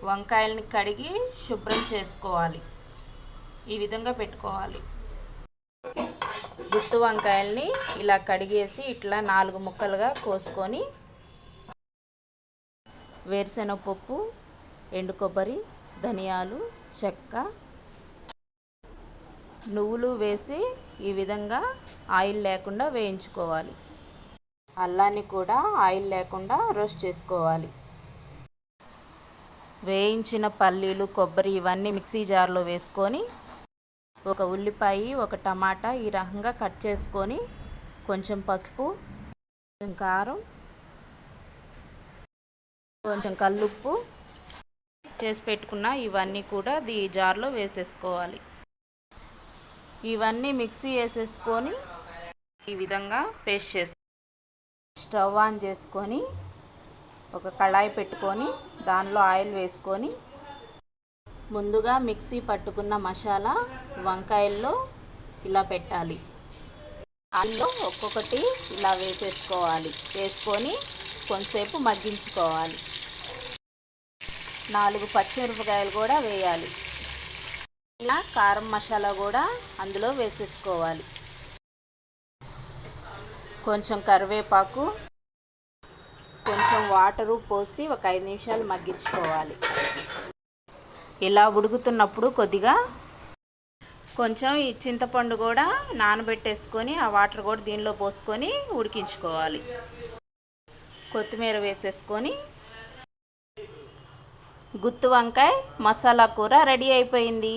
వంకాయలని కడిగి శుభ్రం చేసుకోవాలి. ఈ విధంగా పెట్టుకోవాలి. గుత్తు వంకాయల్ని ఇలా కడిగేసి ఇట్లా 4 ముక్కలుగా కోసుకొని వేరుశనగపప్పు, ఎండు కొబ్బరి, ధనియాలు, చెక్క, నువ్వులు వేసి ఈ విధంగా ఆయిల్ లేకుండా వేయించుకోవాలి. అల్లాన్ని కూడా ఆయిల్ లేకుండా రోస్ట్ చేసుకోవాలి. వేయించిన పల్లీలు, కొబ్బరి ఇవన్నీ మిక్సీ జార్లో వేసుకొని ఒక ఉల్లిపాయ, ఒక టమాటా ఈ రకంగా కట్ చేసుకొని కొంచెం పసుపు, కొంచెం కారం, కొంచెం కల్లుప్పు చేసి పెట్టుకున్న ఇవన్నీ కూడా ఈ జార్లో వేసేసుకోవాలి. ఇవన్నీ మిక్సీ వేసేసుకొని ఈ విధంగా పేస్ట్ చేసి స్టవ్ ఆన్ చేసుకొని ఒక కళాయి పెట్టుకొని దానిలో ఆయిల్ వేసుకొని ముందుగా మిక్సీ పట్టుకున్న మసాలా వంకాయల్లో ఇలా పెట్టాలి. ఆయిల్లో ఒక్కొక్కటి ఇలా వేసేసుకోవాలి. వేసుకొని కొంతసేపు మగ్గించుకోవాలి. 4 పచ్చిమిరపకాయలు కూడా వేయాలి. ఇలా కారం మసాలా కూడా అందులో వేసేసుకోవాలి. కొంచెం కరివేపాకు, కొంచెం వాటరు పోసి ఒక 5 నిమిషాలు మగ్గించుకోవాలి. ఇలా ఉడుకుతున్నప్పుడు కొద్దిగా కొంచెం ఈ చింతపండు కూడా నానబెట్టేసుకొని ఆ వాటర్ కూడా దీనిలో పోసుకొని ఉడికించుకోవాలి. కొత్తిమీర వేసేసుకొని గుత్తి వంకాయ మసాలా కూర రెడీ అయిపోయింది.